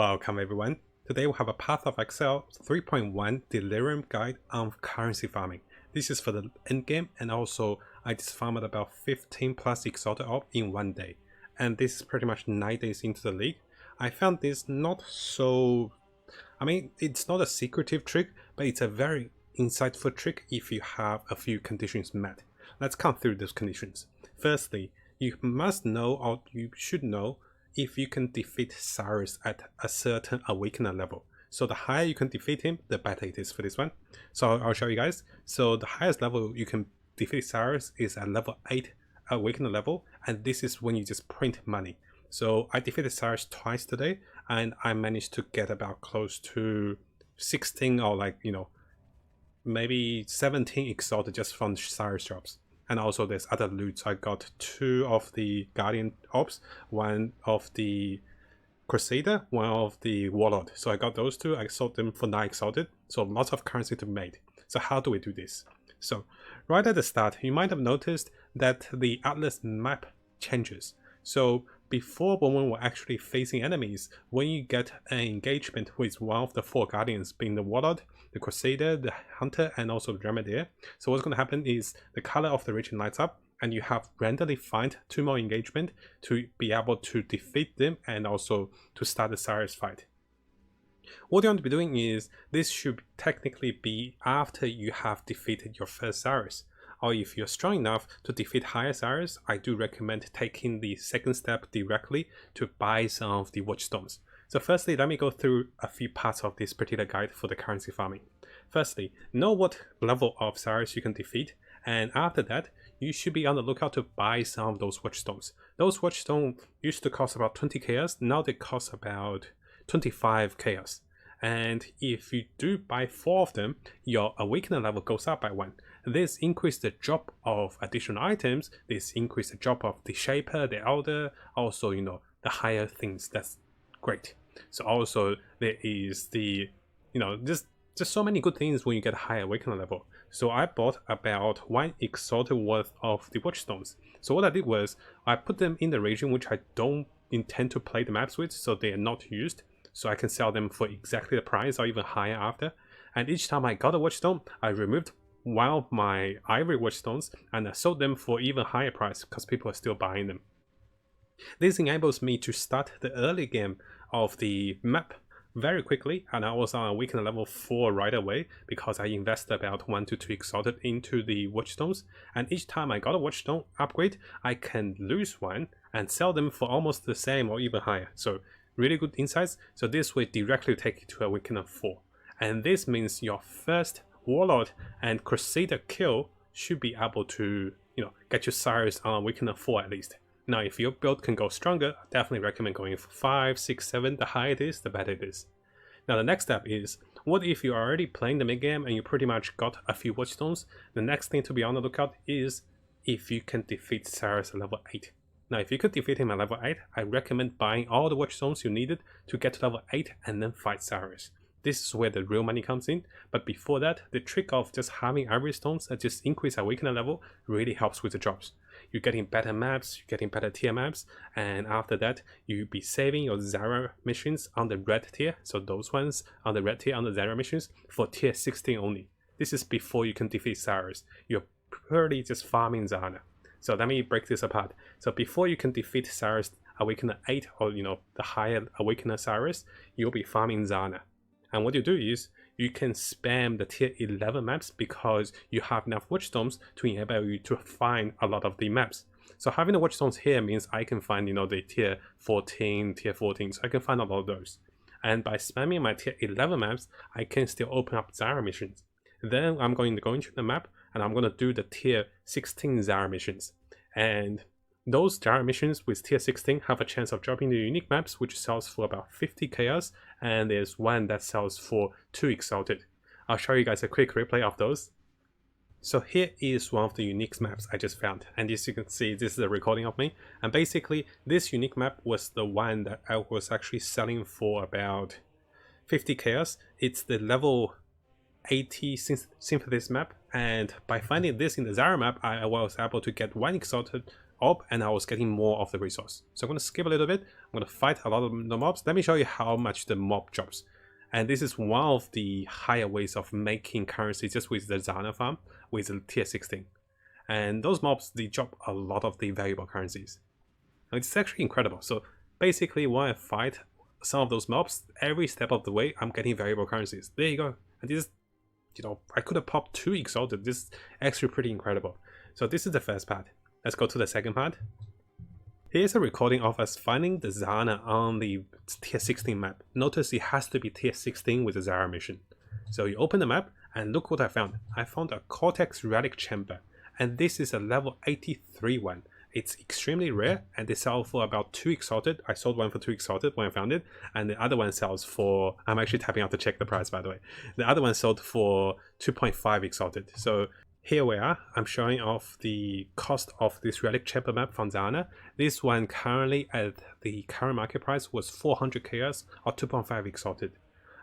Welcome everyone. Today we have a Path of Exile 3.1 Delirium guide on currency farming. This is for the endgame, and also I just farmed about 15 plus Exalted Orb in one day. And this is pretty much 9 days into the league. I found this not so... it's not a secretive trick, but it's a very insightful trick if you have a few conditions met. Let's come through those conditions. Firstly, you must know, or you should know, if you can defeat Cyrus at a certain Awakener level. So the higher you can defeat him, the better it is for this one. So I'll show you guys. So the highest level you can defeat Cyrus is at level 8 Awakener level, and this is when you just print money. So I defeated Cyrus twice today, and I managed to get about close to 16 or maybe 17 Exalted just from Cyrus drops. And also there's other loots. I got 2 of the Guardian Orbs, 1 of the Crusader, 1 of the Warlord. So I got those 2, I sold them for 9 Exalted. So lots of currency to be made. So how do we do this? So right at the start, you might have noticed that the Atlas map changes. So before, when we were actually facing enemies, when you get an engagement with one of the 4 Guardians, being the Warlord, the Crusader, the Hunter, and also the Dromedary. So what's going to happen is the color of the region lights up, and you have randomly find 2 more engagement to be able to defeat them and also to start the Cyrus fight. What you want to be doing is, this should technically be after you have defeated your first Cyrus. Or if you're strong enough to defeat higher Cyrus, I do recommend taking the second step directly to buy some of the Watchstones. So firstly, let me go through a few parts of this particular guide for the currency farming. Firstly, know what level of Cyrus you can defeat, and after that, you should be on the lookout to buy some of those Watchstones. Those Watchstones used to cost about 20 chaos, now they cost about 25 chaos. And if you do buy 4 of them, your Awakener level goes up by 1. This increases the drop of additional items, this increases the drop of the Shaper, the Elder, also, the higher things. That's great. So also there is the, just so many good things when you get a higher Awakener level. So I bought about 1 Exalted worth of the Watchstones. So what I did was, I put them in the region which I don't intend to play the maps with, so they are not used. So I can sell them for exactly the price or even higher after. And each time I got a Watchstone, I removed one of my Ivory Watchstones and I sold them for even higher price because people are still buying them. This enables me to start the early game of the map very quickly, and I was on Awakener level 4 right away because I invested about 1 to 2 Exalted into the Watchstones, and each time I got a Watchstone upgrade, I can lose one and sell them for almost the same or even higher. So really good insights. So this will directly take you to Awakener 4, and this means your first Warlord and Crusader kill should be able to get you Cyrus on Awakener 4 at least. Now if your build can go stronger, I definitely recommend going for 5, 6, 7. The higher it is, the better it is. Now the next step is, what if you're already playing the mid-game and you pretty much got a few Watchstones? The next thing to be on the lookout is if you can defeat Cyrus at level 8. Now if you could defeat him at level 8, I recommend buying all the Watchstones you needed to get to level 8 and then fight Cyrus. This is where the real money comes in, but before that, the trick of just having Ivory Stones that just increase Awakener level really helps with the drops. You're getting better maps, you're getting better tier maps, and after that, you'll be saving your Zara missions on the red tier, so those ones on the red tier on the Zara missions, for tier 16 only. This is before you can defeat Cyrus. You're purely just farming Zana. So let me break this apart. So before you can defeat Cyrus Awakener 8 or the higher Awakener Cyrus, you'll be farming Zana. And what you do is, you can spam the tier 11 maps because you have enough Watchstones to enable you to find a lot of the maps. So having the Watchstones here means I can find the tier 14, tier 14, so I can find a lot of those. And by spamming my tier 11 maps, I can still open up Zara missions. Then I'm going to go into the map and I'm going to do the tier 16 Zara missions. And those Zara missions with tier 16 have a chance of dropping the unique maps, which sells for about 50 chaos, and there's one that sells for 2 Exalted. I'll show you guys a quick replay of those. So here is one of the unique maps I just found, and as you can see, this is a recording of me, and basically this unique map was the one that I was actually selling for about 50 chaos. It's the level 80 Sympathies map, and by finding this in the Zara map, I was able to get 1 Exalted orb and I was getting more of the resource. So I'm going to skip a little bit. I'm going to fight a lot of the mobs. Let me show you how much the mob drops. And this is one of the higher ways of making currency just with the Zana farm with the tier 16. And those mobs, they drop a lot of the valuable currencies. And it's actually incredible. So basically when I fight some of those mobs, every step of the way, I'm getting valuable currencies. There you go. And this, you know, I could have popped 2 Exalted. This is actually pretty incredible. So this is the first part. Let's go to the second part. Here's a recording of us finding the Zana on the tier 16 map. Notice it has to be tier 16 with the Zara mission. So you open the map and look what I found. I found a Cortex Relic Chamber, and this is a level 83 one. It's extremely rare and they sell for about 2 Exalted. I sold one for 2 Exalted when I found it, and the other one sells for, I'm actually tapping out to check the price by the way. The other one sold for 2.5 Exalted. So here we are. I'm showing off the cost of this Relic Chamber map from Zana. This one currently at the current market price was 400 KS or 2.5 Exalted.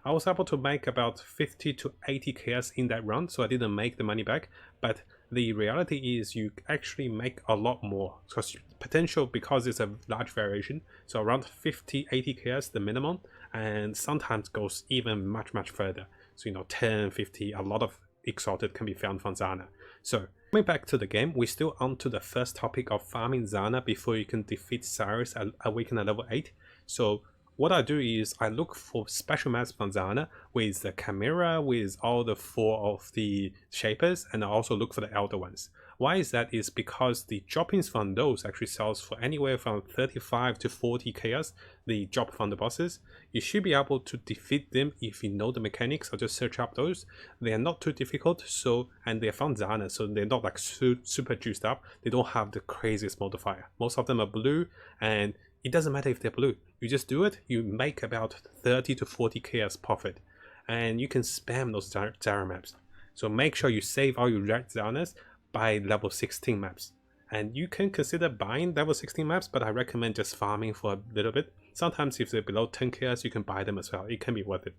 I was able to make about 50 to 80 KS in that run, so I didn't make the money back, but the reality is you actually make a lot more because potential, because it's a large variation, so around 50-80 KS the minimum, and sometimes goes even much further. So you know, 10, 50, a lot of Exalted can be found from Zana. So coming back to the game, we're still on to the first topic of farming Zana before you can defeat Cyrus at Awaken at level 8. So what I do is I look for special maps from Zana with the Chimera, with all the 4 of the Shapers, and I also look for the Elder ones. Why is that? Is because the droppings from those actually sells for anywhere from 35 to 40 KS, the drop from the bosses. You should be able to defeat them if you know the mechanics, or just search up those. They are not too difficult, so, and they're from Zana, so they're not like super juiced up. They don't have the craziest modifier. Most of them are blue, and it doesn't matter if they're blue. You just do it, you make about 30 to 40 KS profit, and you can spam those Zara maps. So make sure you save all your red Zanas by level 16 maps. And you can consider buying level 16 maps, but I recommend just farming for a little bit. Sometimes if they're below 10 KS, you can buy them as well. It can be worth it.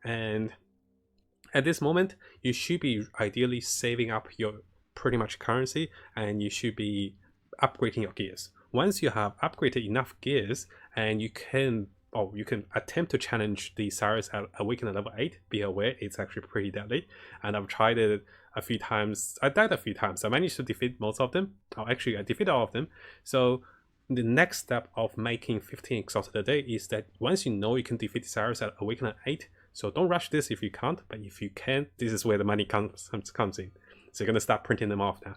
And at this moment, you should be ideally saving up your pretty much currency, and you should be upgrading your gears. Once you have upgraded enough gears, and you can attempt to challenge the Cyrus at Awaken at level 8, be aware it's actually pretty deadly. And I've tried it a few times. I died a few times. I managed to defeat most of them. Oh, actually, I defeated all of them. So the next step of making 15 Exalted a day is that once you know you can defeat the Cyrus at Awaken at 8, so don't rush this if you can't, but if you can, this is where the money comes in. So you're going to start printing them off now.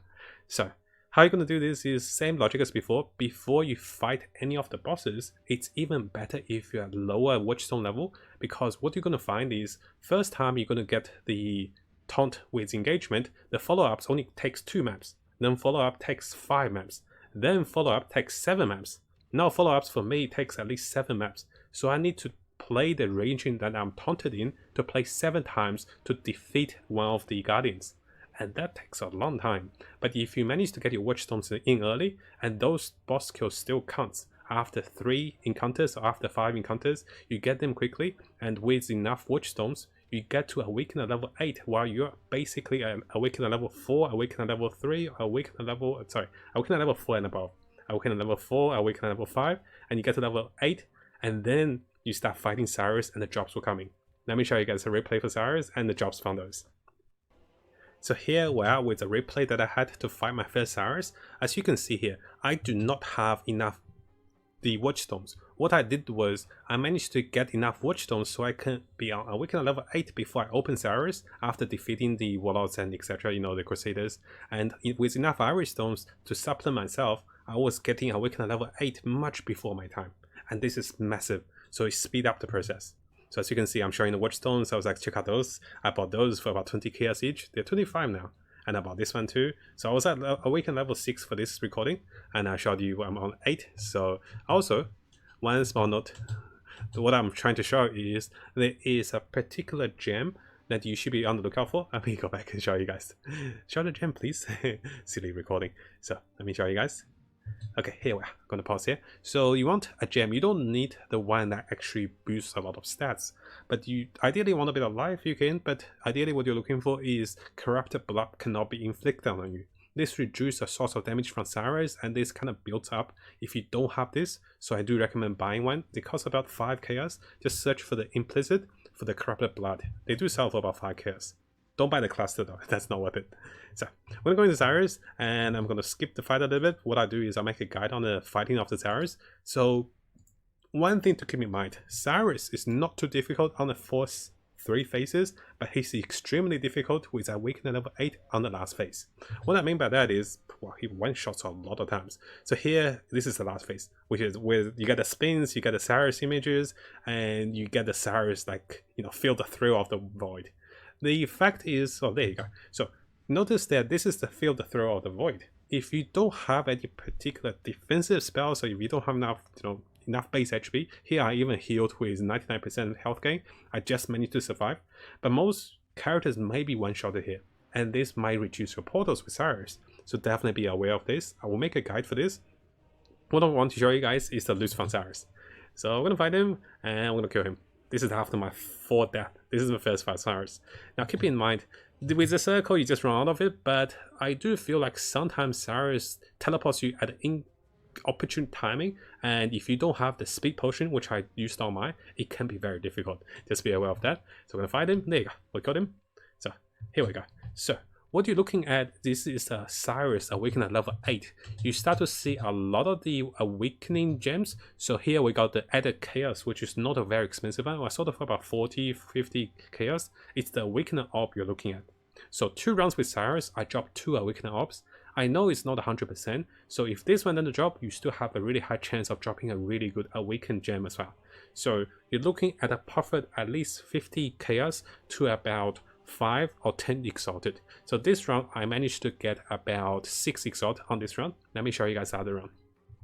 So how you're going to do this is same logic as before. Before you fight any of the bosses, it's even better if you're at lower Watchstone level, because what you're going to find is first time you're going to get the taunt with engagement, the follow-ups only takes 2 maps, then follow-up takes 5 maps, then follow-up takes 7 maps. Now follow-ups for me takes at least 7 maps, so I need to play the region that I'm taunted in to play 7 times to defeat one of the guardians. And that takes a long time. But if you manage to get your Watchstones in early, and those boss kills still counts after 3 encounters or after 5 encounters, you get them quickly, and with enough Watchstones, you get to Awaken at level 8 while you're basically Awaken at level 4, Awaken at level 3, Awaken at level 4 and above. Awaken at level 4, Awaken at level 5, and you get to level 8, and then you start fighting Cyrus and the drops will coming. Let me show you guys a replay for Cyrus and the drops from those. So here we are with the replay that I had to fight my first Cyrus. As you can see here, I do not have enough the Watchstones. What I did was I managed to get enough Watchstones so I can be on Awaken at level 8 before I open Cyrus after defeating the Warlords and etc, you know, the Crusaders. And with enough Iris Stones to supplement myself, I was getting Awaken at level 8 much before my time. And this is massive, so it speed up the process. So as you can see, I'm showing the Watchstones. I was like, check out those. I bought those for about 20 KS each. They're 25 now. And I bought this one too. So I was at Awaken level 6 for this recording. And I showed you I'm on 8. So also, one small note. What I'm trying to show is there is a particular gem that you should be on the lookout for. Let me go back and show you guys. Show the gem, please. Silly recording. So let me show you guys. Okay, here we are. I'm gonna pause here. So you want a gem. You don't need the one that actually boosts a lot of stats, but you ideally want a bit of life. You can, but ideally what you're looking for is corrupted blood cannot be inflicted on you. This reduces the source of damage from Cyrus, and this kind of builds up if you don't have this. So I do recommend buying one. They cost about 5 chaos. Just search for the implicit for the corrupted blood. They do sell for about 5 chaos. Don't buy the cluster though, that's not worth it. So I'm gonna go into Cyrus and I'm gonna skip the fight a little bit. What I do is I make a guide on the fighting of the Cyrus. So one thing to keep in mind, Cyrus is not too difficult on the first 3 phases, but he's extremely difficult with Awakening level 8 on the last phase. What I mean by that is, well, he one-shots a lot of times. So here, this is the last phase, which is where you get the spins, you get the Cyrus images, and you get the Cyrus, like, you know, feel the thrill of the void. The effect is, oh, there you go. So notice that this is the feel the thrill of the void. If you don't have any particular defensive spells, or if you don't have enough, you know, enough base HP, here I even healed with 99% health gain. I just managed to survive. But most characters may be one-shotted here, and this might reduce your portals with Cyrus. So definitely be aware of this. I will make a guide for this. What I want to show you guys is the loot from Cyrus. So I'm gonna fight him and I'm gonna kill him. This is after my 4th death. This is the first fight Cyrus. Now keep in mind, with the circle you just run out of it, but I do feel like sometimes Cyrus teleports you at opportune timing, and if you don't have the speed potion, which I used on mine, it can be very difficult. Just be aware of that. So we're gonna fight him. There you go, we got him. So here we go. So what you're looking at, this is a Cyrus Awakening at level 8. You start to see a lot of the Awakening gems. So here we got the added chaos, which is not a very expensive one. I sold it for about 40-50 chaos. It's the Awakening orb you're looking at. So 2 rounds with Cyrus, I dropped 2 Awakening orbs. I know it's not 100%, so if this one doesn't drop, you still have a really high chance of dropping a really good Awakened gem as well. So you're looking at a profit at least 50 chaos to about 5 or 10 exalted. So this round, I managed to get about 6 exalt on this round. Let me show you guys the other round.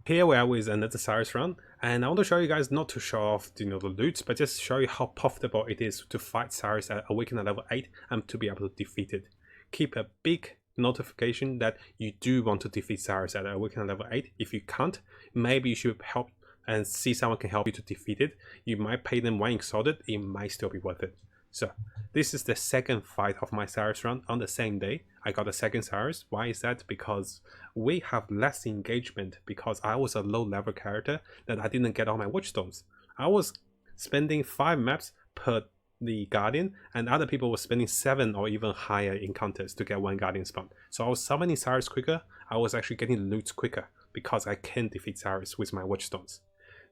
Here we are with another Cyrus round, and I want to show you guys not to show off, you know, the loot, but just show you how profitable it is to fight Cyrus at Awakening level 8 and to be able to defeat it. Keep a big notification that you do want to defeat Cyrus at Awakening level 8. If you can't, maybe you should help and see someone can help you to defeat it. You might pay them 1 exalted, it might still be worth it. So this is the second fight of my Cyrus run on the same day. I got a second Cyrus. Why is that? Because we have less engagement, because I was a low level character that I didn't get all my Watchstones. I was spending 5 maps per the Guardian, and other people were spending 7 or even higher encounters to get 1 Guardian spawn. So I was summoning Cyrus quicker, I was actually getting loot quicker because I can defeat Cyrus with my Watchstones.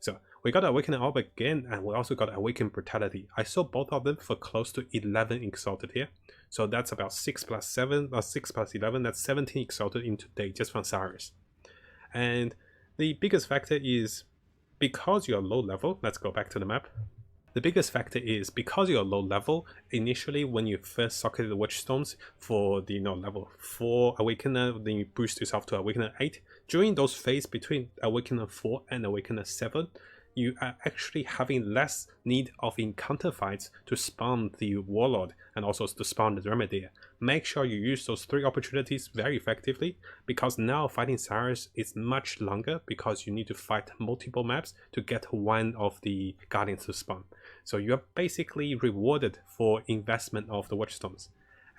So we got Awakening Orb again, and we also got Awakened Brutality. I sold both of them for close to 11 exalted here. So that's about 6 plus 7, or 6 plus 11, that's 17 exalted in today just from Cyrus. And the biggest factor is because you're low level, let's go back to the map. The biggest factor is because you're low level, initially when you first socketed the Watchstones for the level 4 Awakener, then you boost yourself to Awakener 8. During those phases between Awakener 4 and Awakener 7, you are actually having less need of encounter fights to spawn the Warlord and also to spawn the Remedier. Make sure you use those 3 opportunities very effectively, because now fighting Cyrus is much longer because you need to fight multiple maps to get 1 of the Guardians to spawn. So you're basically rewarded for investment of the Watchstones.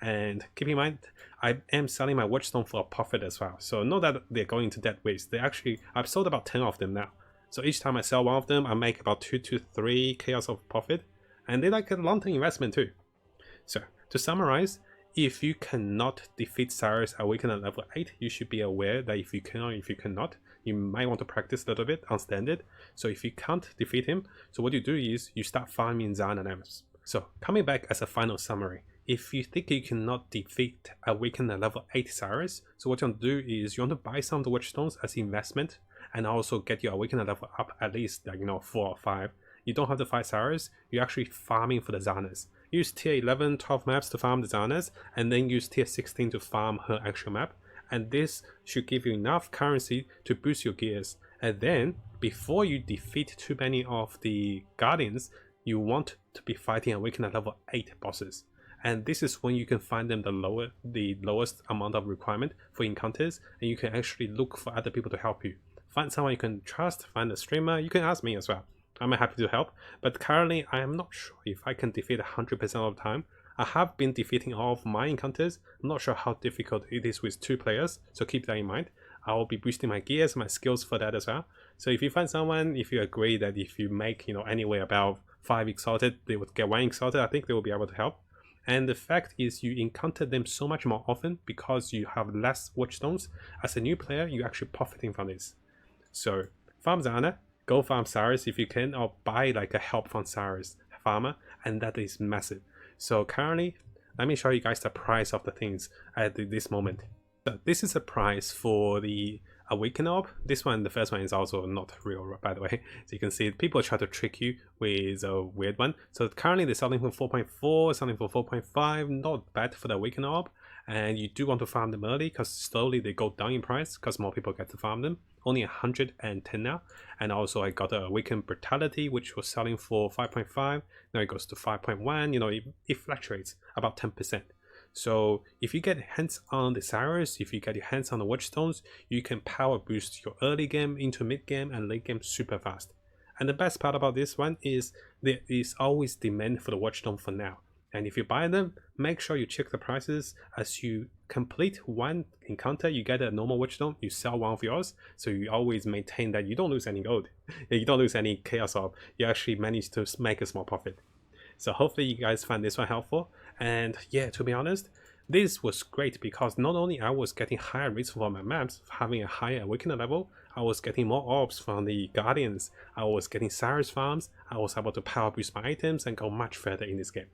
And keep in mind, I am selling my Watchstone for a profit as well. So not that they're going to dead waste. I've sold about 10 of them now. So each time I sell 1 of them, I make about 2 to 3 chaos of profit. And they're like a long-term investment too. So to summarize, if you cannot defeat Cyrus Awakener at level 8, you should be aware that if you cannot, you might want to practice a little bit on standard. So if you can't defeat him, so what you do is you start farming Zana Names. So coming back as a final summary, if you think you cannot defeat Awakener level 8 Cyrus, so what you want to do is you want to buy some of the Watchstones as investment, and also get your Awakener level up at least 4 or 5. You don't have to fight Cyrus, you're actually farming for the Zanas. Use tier 11, 12 maps to farm the Zanas, and then use tier 16 to farm her actual map. And this should give you enough currency to boost your gears. And then, before you defeat too many of the Guardians, you want to be fighting Awakener level 8 bosses. And this is when you can find them the lowest amount of requirement for encounters, and you can actually look for other people to help you. Find someone you can trust, find a streamer, you can ask me as well. I'm happy to help, but currently I am not sure if I can defeat 100% of the time. I have been defeating all of my encounters. I'm not sure how difficult it is with 2 players, so keep that in mind. I will be boosting my gears, my skills for that as well. So if you find someone, if you agree that if you make, anywhere about 5 exalted, they would get 1 exalted, I think they will be able to help. And the fact is you encounter them so much more often because you have less Watchstones. As a new player, you're actually profiting from this. So farm Zana, go farm Cyrus if you can, or buy like a help from Cyrus farmer, and that is massive. So currently, let me show you guys the price of the things at this moment. So this is a price for the Awaken Orb. This one, the first one, is also not real, by the way. So you can see people try to trick you with a weird one. So currently they're selling for 4.4, selling for 4.5, not bad for the Awaken Orb. And you do want to farm them early because slowly they go down in price because more people get to farm them. Only 110 now. And also I got a Awaken Brutality, which was selling for 5.5. Now it goes to 5.1. It fluctuates about 10%. So if you get hands on the Cyrus, if you get your hands on the Watchstones, you can power boost your early game into mid game and late game super fast. And the best part about this one is there is always demand for the Watchstone for now. And if you buy them, make sure you check the prices. As you complete 1 encounter, you get a normal Watchstone, you sell 1 of yours, so you always maintain that you don't lose any gold, you don't lose any Chaos Orb, you actually manage to make a small profit. So hopefully you guys find this one helpful. And yeah, to be honest, this was great because not only I was getting higher rates for my maps, having a higher Awakener level, I was getting more orbs from the Guardians, I was getting Cyrus farms, I was able to power boost my items and go much further in this game.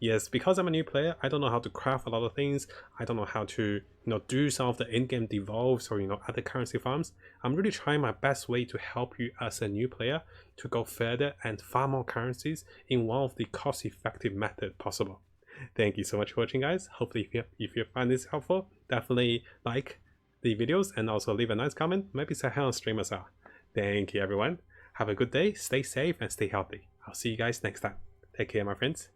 Yes, because I'm a new player, I don't know how to craft a lot of things. I don't know how to, do some of the in-game devolves or, other currency farms. I'm really trying my best way to help you as a new player to go further and farm more currencies in one of the cost-effective method possible. Thank you so much for watching, guys. Hopefully, if you find this helpful, definitely like the videos and also leave a nice comment. Maybe say hi on stream as well. Thank you, everyone. Have a good day, stay safe, and stay healthy. I'll see you guys next time. Take care, my friends.